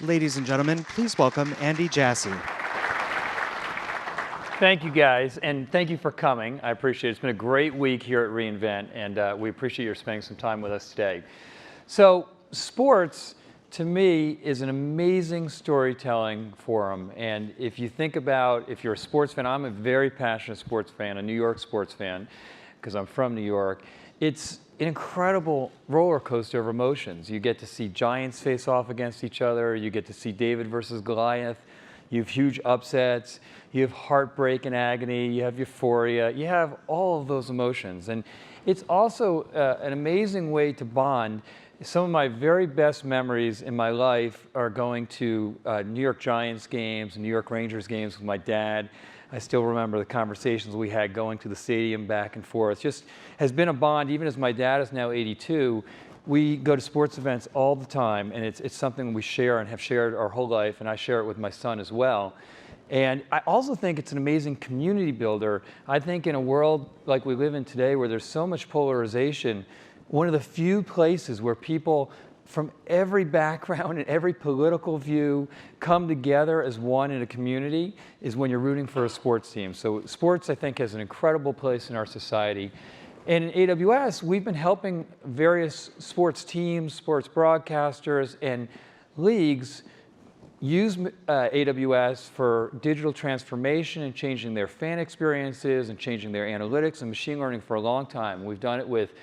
Ladies and gentlemen, please welcome Andy Jassy. Thank you, guys, and thank you for coming. I appreciate it. It's been a great week here at reInvent, and we appreciate your spending some time with us today. So, sports, to me, is an amazing storytelling forum. And if you think about, if you're a sports fan, I'm a very passionate sports fan, a New York sports fan, because I'm from New York. It's an incredible roller coaster of emotions. You get to see giants face off against each other. You get to see David versus Goliath. You have huge upsets. You have heartbreak and agony. You have euphoria. You have all of those emotions. And it's also an amazing way to bond. Some of my very best memories in my life are going to New York Giants games and New York Rangers games with my dad. I still remember the conversations we had going to the stadium back and forth. Just has been a bond, even as my dad is now 82. We go to sports events all the time, and it's something we share and have shared our whole life, and I share it with my son as well. And I also think it's an amazing community builder. I think in a world like we live in today where there's so much polarization, one of the few places where people from every background and every political view come together as one in a community is when you're rooting for a sports team. So sports, I think, has an incredible place in our society. And in AWS, we've been helping various sports teams, sports broadcasters, and leagues use AWS for digital transformation and changing their fan experiences and changing their analytics and machine learning for a long time. We've done it with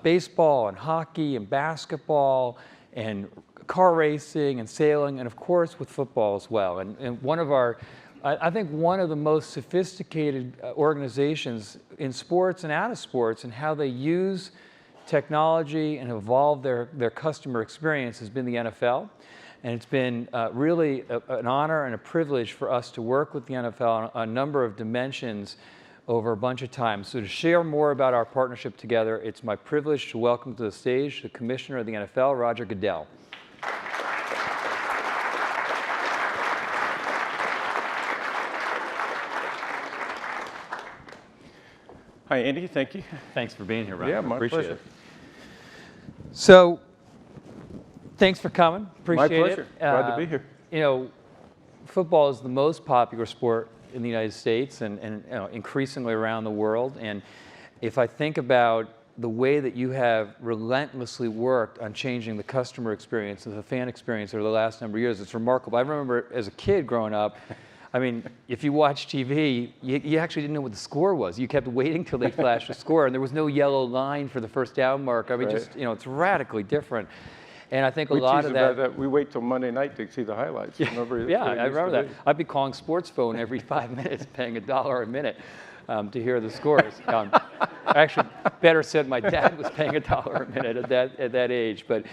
baseball and hockey and basketball and car racing and sailing, and of course with football as well. And one of our, I think one of the most sophisticated organizations in sports and out of sports and how they use technology and evolve their customer experience has been the NFL. And it's been really an honor and a privilege for us to work with the NFL on a number of dimensions over a bunch of time. So to share more about our partnership together, it's my privilege to welcome to the stage the Commissioner of the NFL, Roger Goodell. Hi, Andy. Thank you. Thanks for being here, Roger. Yeah, my Appreciate pleasure. it. So, thanks for coming. Appreciate it. My pleasure. Glad to be here. You know, football is the most popular sport in the United States and you know, increasingly around the world. And if I think about the way that you have relentlessly worked on changing the customer experience and the fan experience over the last number of years, it's remarkable. I remember as a kid growing up, I mean, if you watch TV, you actually didn't know what the score was. You kept waiting till they flashed the score, and there was no yellow line for the first down mark. I mean, just, you know, it's radically different. And I think a lot of that, we wait till Monday night to see the highlights. Remember, yeah, I remember that. I'd be calling sports phone every 5 minutes, paying $1 a minute to hear the scores. Actually, better said, my dad was paying $1 a minute at that age. But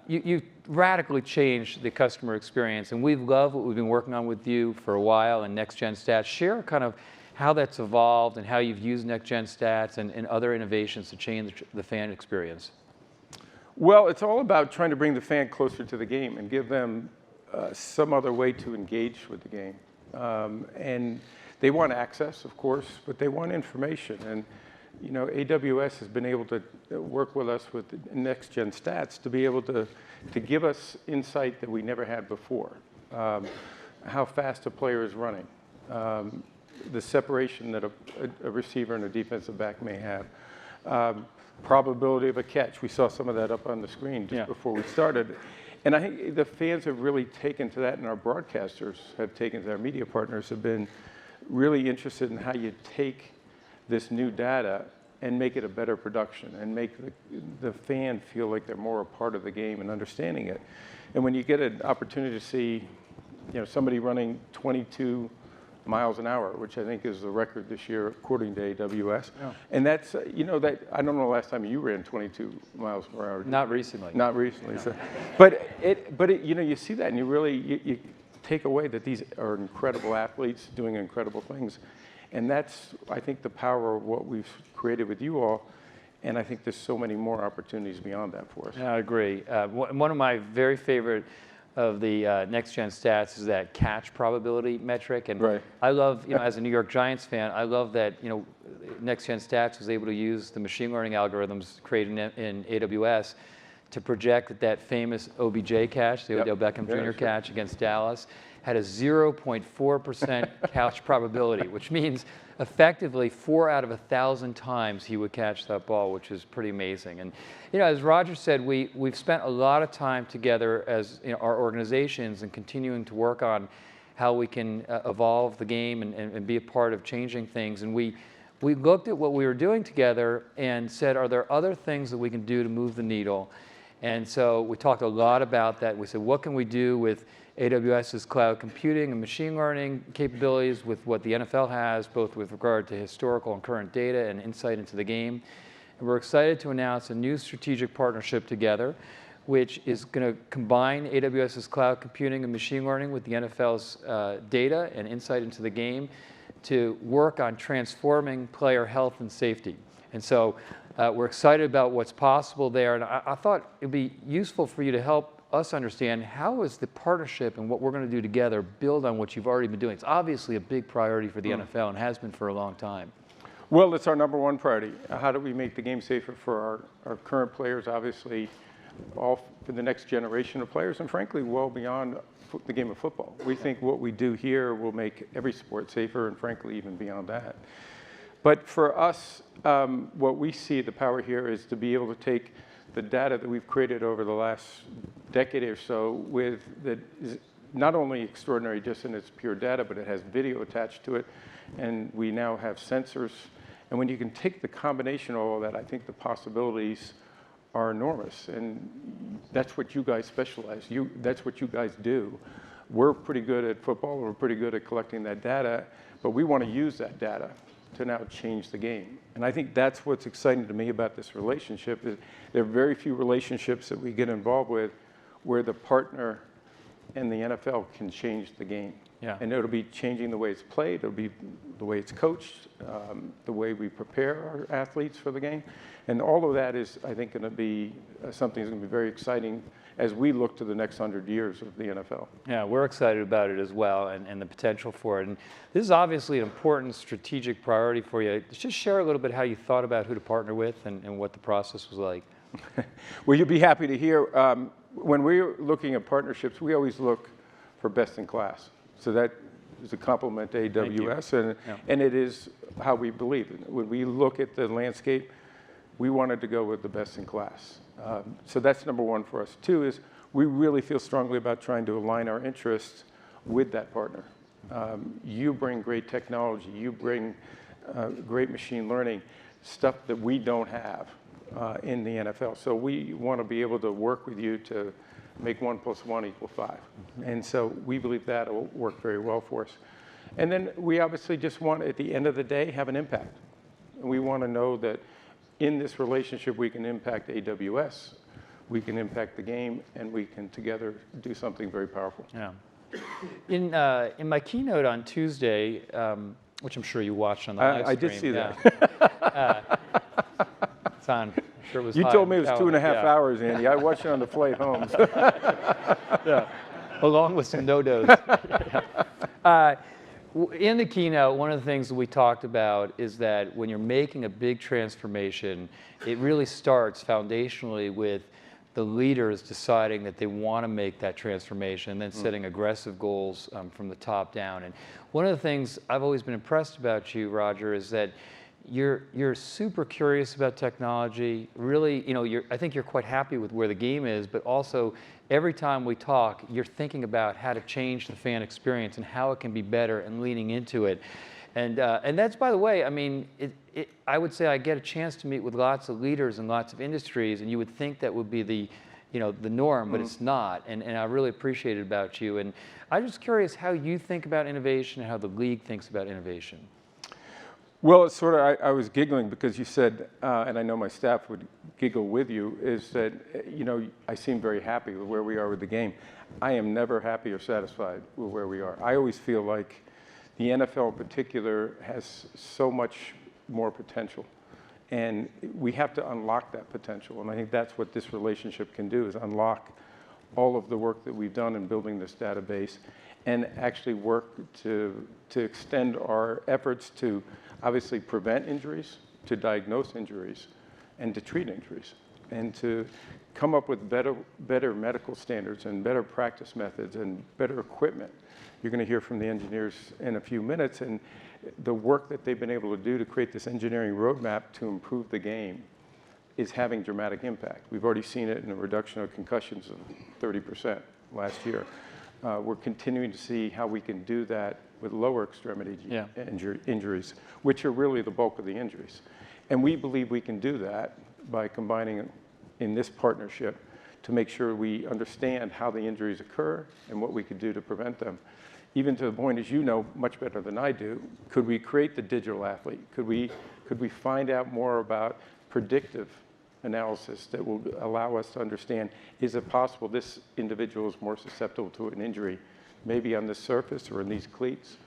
you radically changed the customer experience, and we've loved what we've been working on with you for a while and Next Gen Stats. Share kind of how that's evolved and how you've used Next Gen Stats and other innovations to change the fan experience. Well, it's all about trying to bring the fan closer to the game and give them some other way to engage with the game. And they want access, of course, but they want information. And you know, AWS has been able to work with us with Next Gen Stats to be able to give us insight that we never had before. How fast a player is running, the separation that a receiver and a defensive back may have. Probability of a catch. We saw some of that up on the screen just before we started. And I think the fans have really taken to that, and our broadcasters have taken to that. Our media partners have been really interested in how you take this new data and make it a better production and make the fan feel like they're more a part of the game and understanding it. And when you get an opportunity to see, you know, somebody running 22 miles an hour, which I think is the record this year according to AWS. Yeah. And that's, you know, that I don't know the last time you ran 22 miles per hour. Not recently. Not recently. No. So, but you know, you see that and you really, you take away that these are incredible athletes doing incredible things. And that's, I think, the power of what we've created with you all. And I think there's so many more opportunities beyond that for us. Yeah, I agree. One of my very favorite of the Next Gen Stats is that catch probability metric. And right. I love, you know, as a New York Giants fan, I love that, you know, Next Gen Stats was able to use the machine learning algorithms created in AWS to project that that famous OBJ catch, the Odell Beckham Jr. Sure. catch against Dallas, had a 0.4% catch probability, which means effectively 4 out of 1,000 times he would catch that ball, which is pretty amazing. And as Roger said, we've spent a lot of time together as our organizations and continuing to work on how we can evolve the game and be a part of changing things. And we looked at what we were doing together and said, are there other things that we can do to move the needle? And so we talked a lot about that. We said, what can we do with AWS's cloud computing and machine learning capabilities with what the NFL has, both with regard to historical and current data and insight into the game. And we're excited to announce a new strategic partnership together, which is going to combine AWS's cloud computing and machine learning with the NFL's data and insight into the game to work on transforming player health and safety. And so we're excited about what's possible there. And I thought it'd be useful for you to help us understand how is the partnership and what we're going to do together build on what you've already been doing. It's obviously a big priority for the NFL and has been for a long time. Well, it's our number one priority. How do we make the game safer for our current players, obviously, all for the next generation of players, and frankly, well beyond the game of football. We think what we do here will make every sport safer, and frankly, even beyond that. But for us, what we see the power here is to be able to take the data that we've created over the last decade or so with that is not only extraordinary just in its pure data, but it has video attached to it, and we now have sensors. And when you can take the combination of all that, I think the possibilities are enormous. And that's what you guys specialize. That's what you guys do. We're pretty good at football, we're pretty good at collecting that data, but we want to use that data to now change the game. And I think that's what's exciting to me about this relationship is there are very few relationships that we get involved with where the partner and the NFL can change the game. Yeah. And it'll be changing the way it's played, it'll be the way it's coached, the way we prepare our athletes for the game. And all of that is, I think, going to be something that's going to be very exciting as we look to the next 100 years of the NFL. Yeah, we're excited about it as well and the potential for it. And this is obviously an important strategic priority for you. Just share a little bit how you thought about who to partner with and what the process was like. Well, you'll be happy to hear. When we're looking at partnerships, we always look for best in class. So that is a compliment to AWS, and it is how we believe. When we look at the landscape, we wanted to go with the best in class. So that's number one for us. Two is we really feel strongly about trying to align our interests with that partner. You bring great technology, you bring great machine learning, stuff that we don't have in the NFL. So we want to be able to work with you to make 1 + 1 = 5. And so we believe that will work very well for us. And then we obviously just want, at the end of the day, have an impact. And we want to know that in this relationship, we can impact AWS, we can impact the game, and we can together do something very powerful. Yeah. In my keynote on Tuesday, which I'm sure you watched on the live stream. I did see that. It's on. I'm sure it was You high told me it was on 2.5 hours, Andy. I watched it on the flight home. Yeah. Along with some no-dos. In the keynote, one of the things that we talked about is that when you're making a big transformation, it really starts foundationally with the leaders deciding that they want to make that transformation and then setting aggressive goals from the top down. And one of the things I've always been impressed about you, Roger, is that you're super curious about technology. Really, I think you're quite happy with where the game is, but also every time we talk, you're thinking about how to change the fan experience and how it can be better and leaning into it. And that's, by the way, I mean, I would say I get a chance to meet with lots of leaders in lots of industries, and you would think that would be the norm, but it's not. And I really appreciate it about you. And I'm just curious how you think about innovation and how the league thinks about innovation. Well, it's sort of, I was giggling because you said, and I know my staff would giggle with you, is that, I seem very happy with where we are with the game. I am never happy or satisfied with where we are. I always feel like the NFL in particular has so much more potential. And we have to unlock that potential. And I think that's what this relationship can do, is unlock all of the work that we've done in building this database and actually work to extend our efforts to obviously prevent injuries, to diagnose injuries, and to treat injuries. and to come up with better medical standards and better practice methods and better equipment. You're going to hear from the engineers in a few minutes, and the work that they've been able to do to create this engineering roadmap to improve the game is having dramatic impact. We've already seen it in a reduction of concussions of 30% last year. We're continuing to see how we can do that with lower extremity injuries, which are really the bulk of the injuries. And we believe we can do that by combining in this partnership to make sure we understand how the injuries occur and what we could do to prevent them. Even to the point, as you know much better than I do, could we create the digital athlete? Could we find out more about predictive analysis that will allow us to understand, is it possible this individual is more susceptible to an injury, maybe on the surface or in these cleats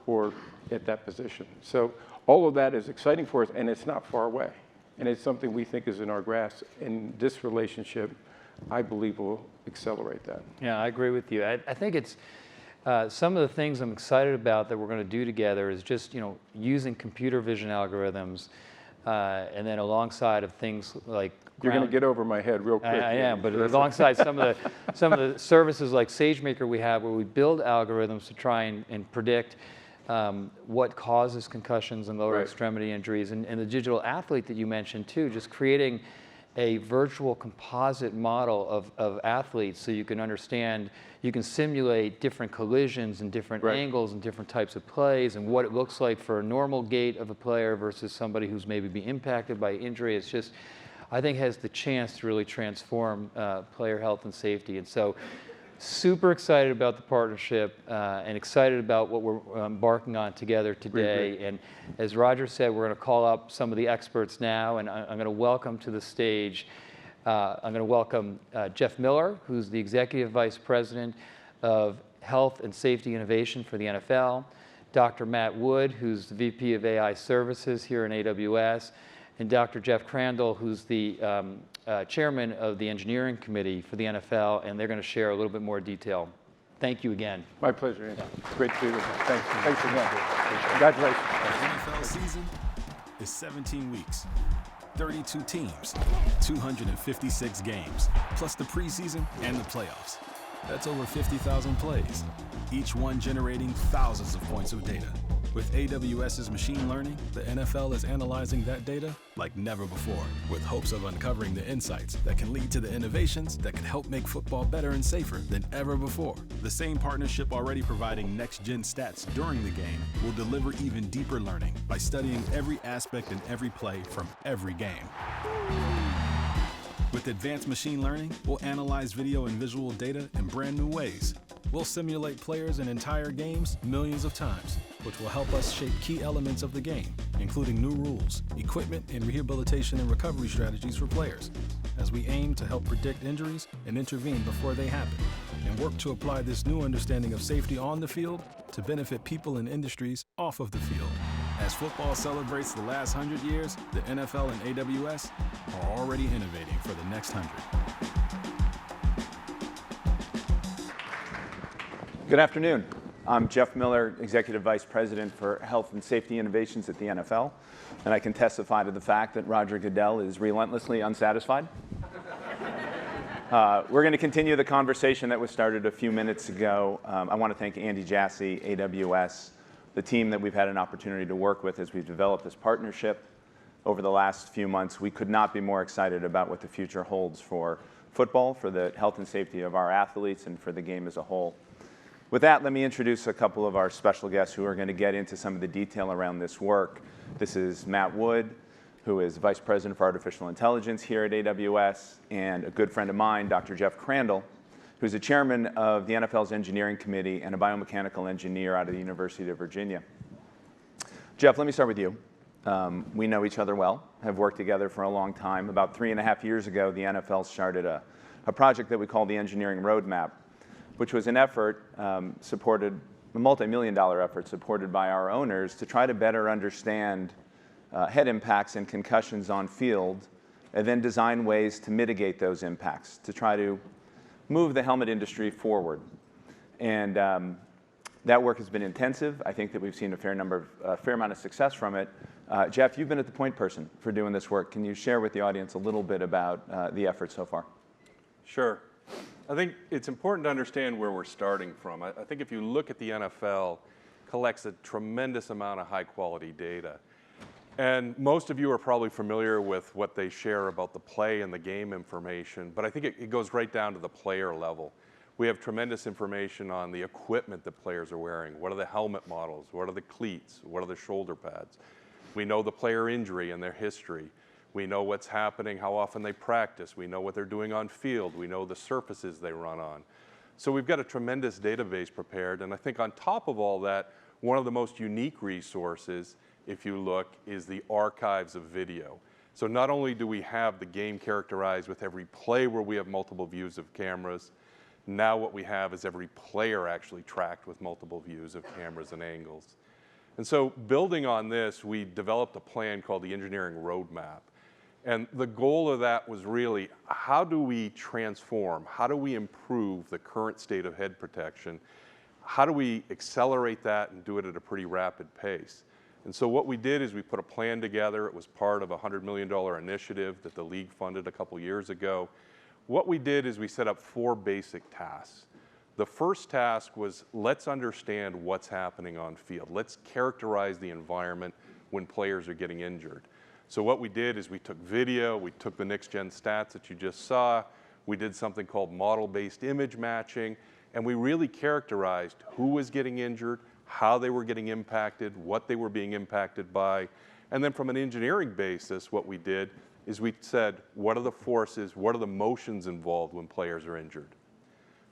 or at that position? So all of that is exciting for us, and it's not far away. And it's something we think is in our grasp. And this relationship, I believe, will accelerate that. Yeah, I agree with you. I think it's some of the things I'm excited about that we're going to do together is just, using computer vision algorithms, and then alongside of things like you're going to get over my head real quick. I am, but alongside some of the services like SageMaker we have, where we build algorithms to try and predict what causes concussions and lower extremity injuries, and the digital athlete that you mentioned too, just creating a virtual composite model of athletes so you can understand, you can simulate different collisions and different angles and different types of plays and what it looks like for a normal gait of a player versus somebody who's maybe be impacted by injury. It's just, I think, has the chance to really transform player health and safety. And so super excited about the partnership and excited about what we're embarking on together today. And as Roger said, we're going to call up some of the experts now, and I'm going to welcome to the stage, I'm going to welcome Jeff Miller, who's the Executive Vice President of Health and Safety Innovation for the NFL, Dr. Matt Wood, who's the VP of AI Services here in AWS, and Dr. Jeff Crandall, who's the chairman of the engineering committee for the NFL, and they're going to share a little bit more detail. Thank you again. My pleasure, Andy. It's great to be with you. Thanks. Thanks again. Congratulations. The NFL season is 17 weeks, 32 teams, 256 games, plus the preseason and the playoffs. That's over 50,000 plays, each one generating thousands of points of data. With AWS's machine learning, the NFL is analyzing that data like never before, with hopes of uncovering the insights that can lead to the innovations that can help make football better and safer than ever before. The same partnership already providing next-gen stats during the game will deliver even deeper learning by studying every aspect and every play from every game. With advanced machine learning, we'll analyze video and visual data in brand new ways. We'll simulate players and entire games millions of times, which will help us shape key elements of the game, including new rules, equipment, and rehabilitation and recovery strategies for players, as we aim to help predict injuries and intervene before they happen, and work to apply this new understanding of safety on the field to benefit people and industries off of the field. As football celebrates the last 100 years, the NFL and AWS are already innovating for the next 100. Good afternoon. I'm Jeff Miller, Executive Vice President for Health and Safety Innovations at the NFL, and I can testify to the fact that Roger Goodell is relentlessly unsatisfied. We're going to continue the conversation that was started a few minutes ago. I want to thank Andy Jassy, AWS, the team that we've had an opportunity to work with as we've developed this partnership over the last few months. We could not be more excited about what the future holds for football, for the health and safety of our athletes, and for the game as a whole. With that, let me introduce a couple of our special guests who are going to get into some of the detail around this work. This is Matt Wood, who is Vice President for Artificial Intelligence here at AWS, and a good friend of mine, Dr. Jeff Crandall, who's the chairman of the NFL's engineering committee and a biomechanical engineer out of the University of Virginia. Jeff, let me start with you. We know each other well, have worked together for a long time. About 3.5 years ago, the NFL started a project that we call the Engineering Roadmap, which was an effort supported, a multi-million-dollar effort supported by our owners to try to better understand head impacts and concussions on field, and then design ways to mitigate those impacts, to try to move the helmet industry forward. And that work has been intensive. I think that we've seen a fair amount of success from it. Jeff, you've been at the point person for doing this work. Can you share with the audience a little bit about the effort so far? Sure. I think it's important to understand where we're starting from. I think if you look at the NFL, collects a tremendous amount of high-quality data. And most of you are probably familiar with what they share about the play and the game information, but I think it goes right down to the player level. We have tremendous information on the equipment that players are wearing. What are the helmet models? What are the cleats? What are the shoulder pads? We know the player injury and their history. We know what's happening, how often they practice. We know what they're doing on field. We know the surfaces they run on. So we've got a tremendous database prepared, and I think on top of all that, one of the most unique resources, if you look, is the archives of video. So not only do we have the game characterized with every play where we have multiple views of cameras, now what we have is every player actually tracked with multiple views of cameras and angles. And so building on this, we developed a plan called the Engineering Roadmap. And the goal of that was really, how do we transform, how do we improve the current state of head protection? How do we accelerate that and do it at a pretty rapid pace? And so what we did is we put a plan together. It was part of a $100 million initiative that the league funded a couple years ago. What we did is we set up 4 basic tasks. The first task was, let's understand what's happening on field. Let's characterize the environment when players are getting injured. So what we did is we took video, we took the next-gen stats that you just saw, we did something called model-based image matching, and we really characterized who was getting injured, how they were getting impacted, what they were being impacted by. And then from an engineering basis, what we did is we said, what are the forces, what are the motions involved when players are injured?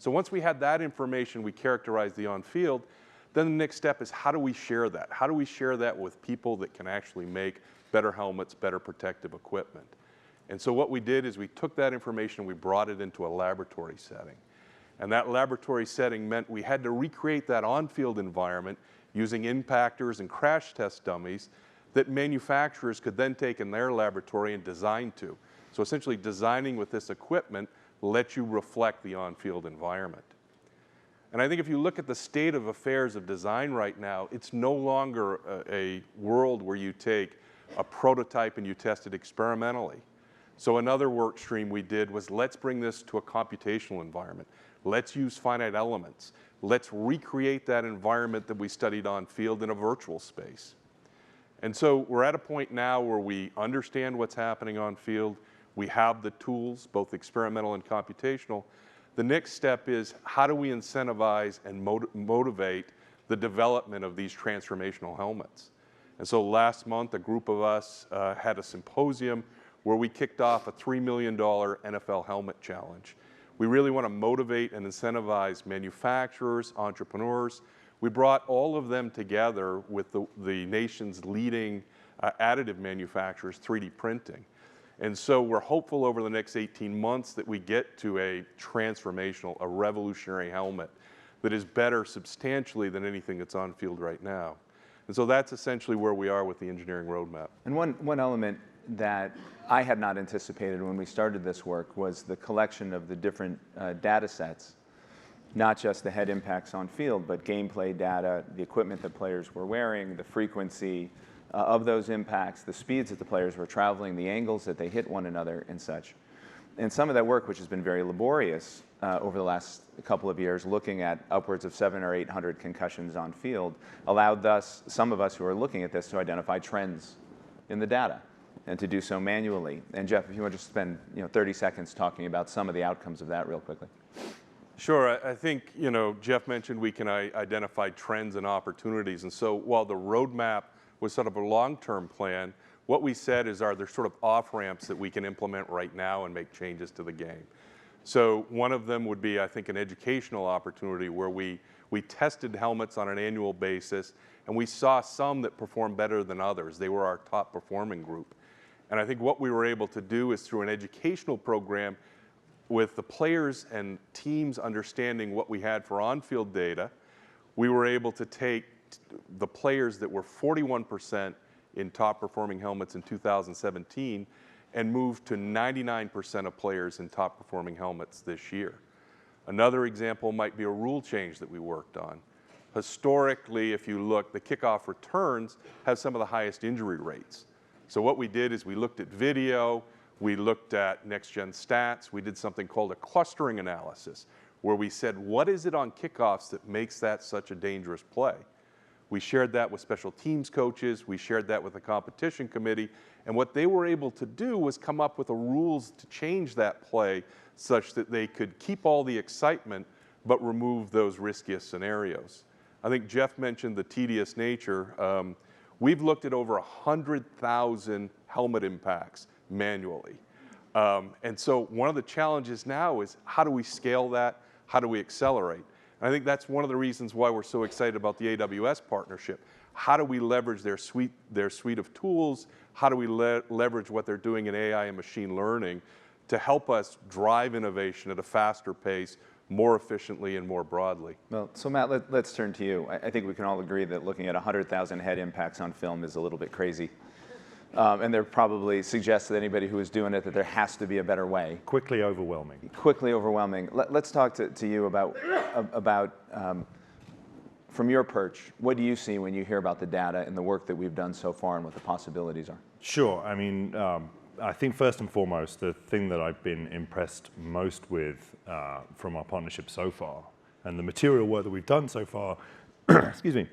So once we had that information, we characterized the on-field, then the next step is, how do we share that? How do we share that with people that can actually make better helmets, better protective equipment? And so what we did is we took that information, we brought it into a laboratory setting. And that laboratory setting meant we had to recreate that on-field environment using impactors and crash test dummies that manufacturers could then take in their laboratory and design to. So essentially designing with this equipment lets you reflect the on-field environment. And I think if you look at the state of affairs of design right now, it's no longer a world where you take a prototype and you test it experimentally. So another work stream we did was, let's bring this to a computational environment. Let's use finite elements. Let's recreate that environment that we studied on field in a virtual space. And so we're at a point now where we understand what's happening on field. We have the tools, both experimental and computational. The next step is, how do we incentivize and motivate the development of these transformational helmets? And so last month, a group of us had a symposium where we kicked off a $3 million NFL helmet challenge. We really want to motivate and incentivize manufacturers, entrepreneurs. We brought all of them together with the nation's leading additive manufacturers, 3D printing. And so we're hopeful over the next 18 months that we get to a transformational, a revolutionary helmet that is better substantially than anything that's on field right now. And so that's essentially where we are with the engineering roadmap. And one element that I had not anticipated when we started this work was the collection of the different data sets, not just the head impacts on field, but gameplay data, the equipment that players were wearing, the frequency of those impacts, the speeds that the players were traveling, the angles that they hit one another and such. And some of that work, which has been very laborious over the last couple of years, looking at upwards of 700 or 800 concussions on field, allowed some of us who are looking at this to identify trends in the data and to do so manually. And Jeff, if you want to just spend 30 seconds talking about some of the outcomes of that real quickly. Sure. I think, Jeff mentioned we can identify trends and opportunities. And so while the roadmap was sort of a long-term plan, what we said is, are there sort of off-ramps that we can implement right now and make changes to the game? So one of them would be, I think, an educational opportunity where we tested helmets on an annual basis, and we saw some that performed better than others. They were our top performing group. And I think what we were able to do is, through an educational program, with the players and teams understanding what we had for on-field data, we were able to take the players that were 41% in top performing helmets in 2017 and move to 99% of players in top performing helmets this year. Another example might be a rule change that we worked on. Historically, if you look, the kickoff returns have some of the highest injury rates. So what we did is we looked at video, we looked at next-gen stats, we did something called a clustering analysis, where we said, what is it on kickoffs that makes that such a dangerous play? We shared that with special teams coaches, we shared that with the competition committee, and what they were able to do was come up with the rules to change that play such that they could keep all the excitement but remove those riskiest scenarios. I think Jeff mentioned the tedious nature. We've looked at over 100,000 helmet impacts manually. And so one of the challenges now is how do we scale that? How do we accelerate? And I think that's one of the reasons why we're so excited about the AWS partnership. How do we leverage their suite of tools? How do we leverage what they're doing in AI and machine learning to help us drive innovation at a faster pace, more efficiently and more broadly? Well, so Matt, let's turn to you. I think we can all agree that looking at 100,000 head impacts on film is a little bit crazy. And there probably suggests that anybody who is doing it that there has to be a better way. Quickly overwhelming. Quickly overwhelming. Let's talk to you about from your perch, what do you see when you hear about the data and the work that we've done so far and what the possibilities are? Sure. I mean, I think first and foremost, the thing that I've been impressed most with from our partnership so far, and the material work that we've done so far, excuse me,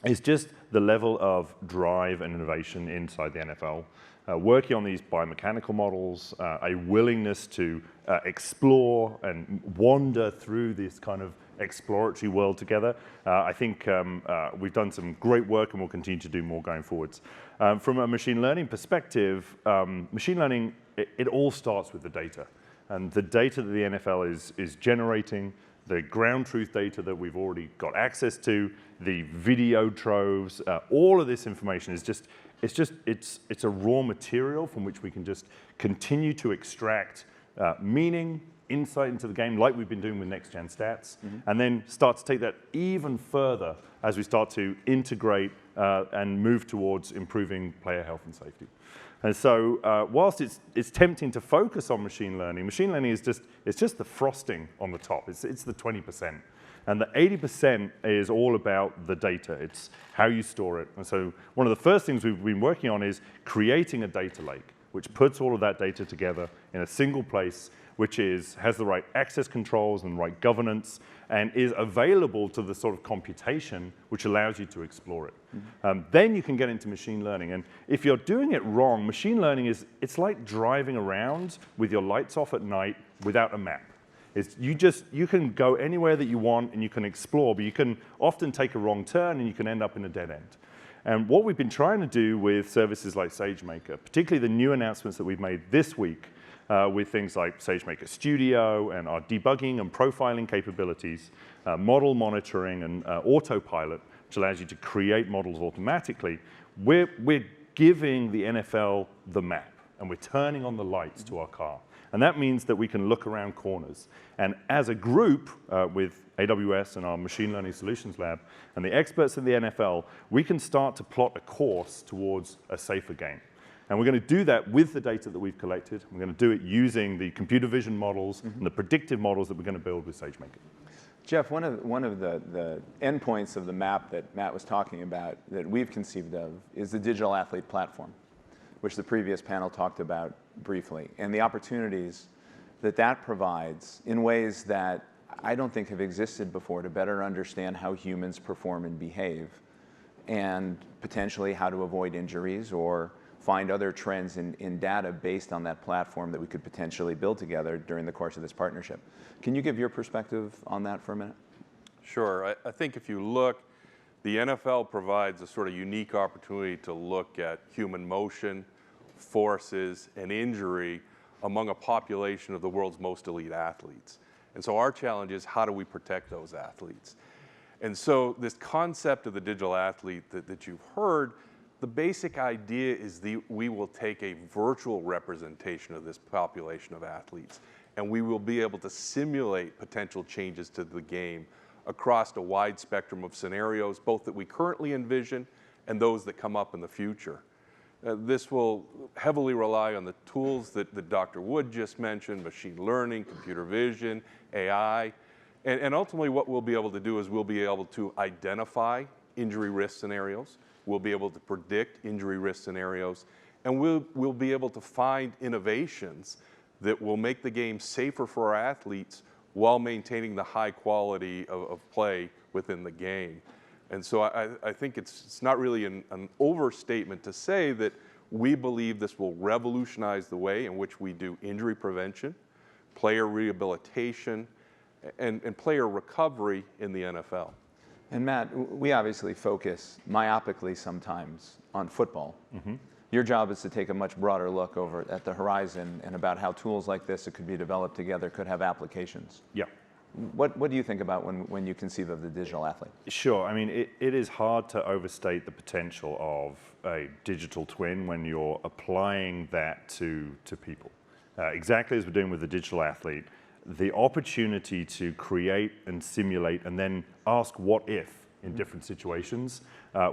is just the level of drive and innovation inside the NFL. Working on these biomechanical models, a willingness to explore and wander through this kind of exploratory world together. I think we've done some great work and we'll continue to do more going forwards. From a machine learning perspective, machine learning, it all starts with the data. And the data that the NFL is generating, the ground truth data that we've already got access to, the video troves, all of this information is just, it's a raw material from which we can just continue to extract meaning, insight into the game like we've been doing with next-gen stats, and then start to take that even further as we start to integrate and move towards improving player health and safety. And so whilst it's tempting to focus on machine learning is just the frosting on the top. It's the 20%. And the 80% is all about the data. It's how you store it. And so one of the first things we've been working on is creating a data lake, which puts all of that data together in a single place, which has the right access controls and right governance, and is available to the sort of computation which allows you to explore it. Then you can get into machine learning. And if you're doing it wrong, machine learning it's like driving around with your lights off at night without a map. You can go anywhere that you want and you can explore, but you can often take a wrong turn and you can end up in a dead end. And what we've been trying to do with services like SageMaker, particularly the new announcements that we've made this week, with things like SageMaker Studio and our debugging and profiling capabilities, model monitoring and autopilot, which allows you to create models automatically, we're giving the NFL the map, and we're turning on the lights to our car. And that means that we can look around corners. And as a group, with AWS and our Machine Learning Solutions Lab and the experts in the NFL, we can start to plot a course towards a safer game. And we're going to do that with the data that we've collected. We're going to do it using the computer vision models and the predictive models that we're going to build with SageMaker. Jeff, one of the endpoints of the map that Matt was talking about that we've conceived of is the digital athlete platform, which the previous panel talked about briefly, and the opportunities that provides in ways that I don't think have existed before to better understand how humans perform and behave, and potentially how to avoid injuries or find other trends in data based on that platform that we could potentially build together during the course of this partnership. Can you give your perspective on that for a minute? Sure. I think if you look, the NFL provides a sort of unique opportunity to look at human motion, forces, and injury among a population of the world's most elite athletes. And so our challenge is, how do we protect those athletes? And so this concept of the digital athlete that you've heard, the basic idea is we will take a virtual representation of this population of athletes, and we will be able to simulate potential changes to the game across a wide spectrum of scenarios, both that we currently envision and those that come up in the future. This will heavily rely on the tools that Dr. Wood just mentioned, machine learning, computer vision, AI, And ultimately what we'll be able to do is we'll be able to identify injury risk scenarios, we'll be able to predict injury risk scenarios, and we'll be able to find innovations that will make the game safer for our athletes while maintaining the high quality of play within the game. And so I think it's not really an overstatement to say that we believe this will revolutionize the way in which we do injury prevention, player rehabilitation, and player recovery in the NFL. And Matt, we obviously focus myopically sometimes on football. Your job is to take a much broader look over at the horizon and about how tools like this that could be developed together could have applications. Yeah. What do you think about when you conceive of the digital athlete? Sure. I mean, it is hard to overstate the potential of a digital twin when you're applying that to people. Exactly as we're doing with the digital athlete, the opportunity to create and simulate and then ask what if in different situations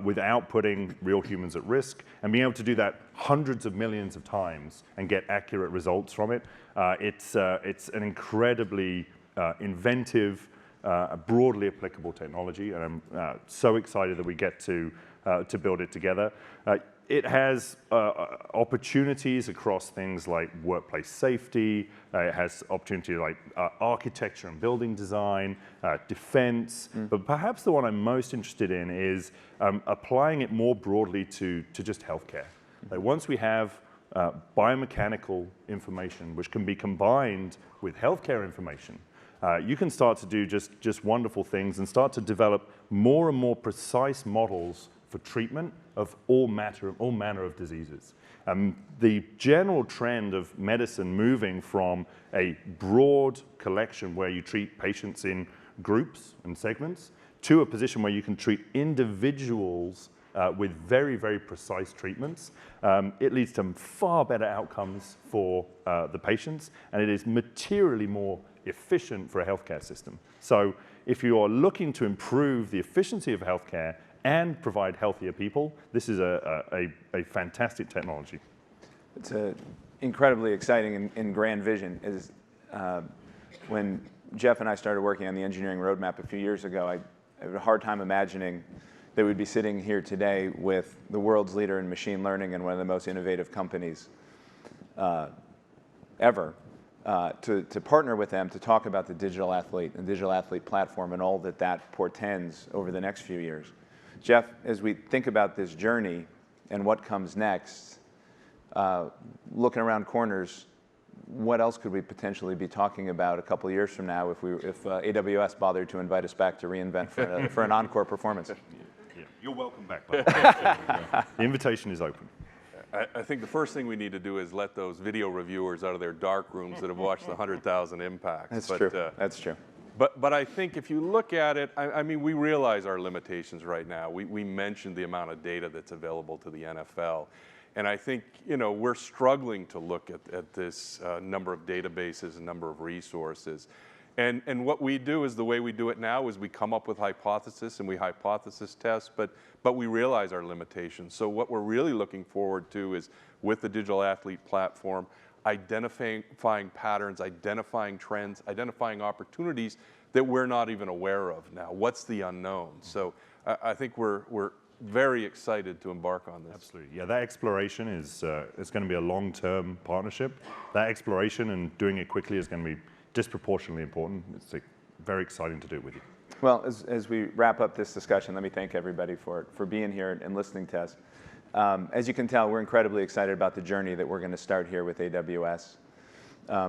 without putting real humans at risk, and being able to do that hundreds of millions of times and get accurate results from it. It's an incredibly inventive, broadly applicable technology, and I'm so excited that we get to build it together. It has opportunities across things like workplace safety. It has opportunity like architecture and building design, defense. But perhaps the one I'm most interested in is applying it more broadly to just healthcare. Like once we have biomechanical information, which can be combined with healthcare information, you can start to do just wonderful things and start to develop more and more precise models for treatment of all manner of diseases. The general trend of medicine moving from a broad collection where you treat patients in groups and segments to a position where you can treat individuals with very, very precise treatments, it leads to far better outcomes for the patients, and it is materially more efficient for a healthcare system. So if you are looking to improve the efficiency of healthcare and provide healthier people, this is a fantastic technology. It's incredibly exciting and grand vision. When Jeff and I started working on the engineering roadmap a few years ago, I had a hard time imagining that we'd be sitting here today with the world's leader in machine learning and one of the most innovative companies ever, to partner with them to talk about the digital athlete and digital athlete platform and all that portends over the next few years. Jeff, as we think about this journey and what comes next, looking around corners, what else could we potentially be talking about a couple of years from now if AWS bothered to invite us back to reInvent for an encore performance? Yeah. You're welcome back, by the way. The invitation is open. I think the first thing we need to do is let those video reviewers out of their dark rooms that have watched the 100,000 impacts. That's true. That's true. But I think if you look at it, I mean, we realize our limitations right now. We mentioned the amount of data that's available to the NFL. And I think, we're struggling to look at this number of databases and number of resources. And what we do is the way we do it now is we come up with hypothesis and we hypothesis test, but we realize our limitations. So what we're really looking forward to is with the digital athlete platform, identifying patterns, identifying trends, identifying opportunities that we're not even aware of now. What's the unknown? So I think we're very excited to embark on this. Absolutely. Yeah, that exploration is going to be a long-term partnership. That exploration and doing it quickly is going to be disproportionately important. It's very exciting to do it with you. Well, as we wrap up this discussion, let me thank everybody for being here and listening to us. As you can tell, we're incredibly excited about the journey that we're going to start here with AWS.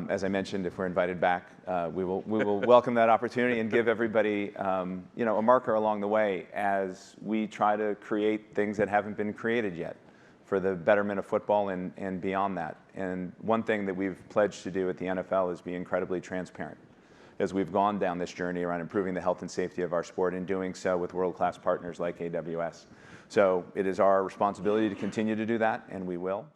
As I mentioned, if we're invited back, we will welcome that opportunity and give everybody a marker along the way as we try to create things that haven't been created yet for the betterment of football and beyond that. And one thing that we've pledged to do at the NFL is be incredibly transparent as we've gone down this journey around improving the health and safety of our sport and doing so with world-class partners like AWS. So it is our responsibility to continue to do that, and we will.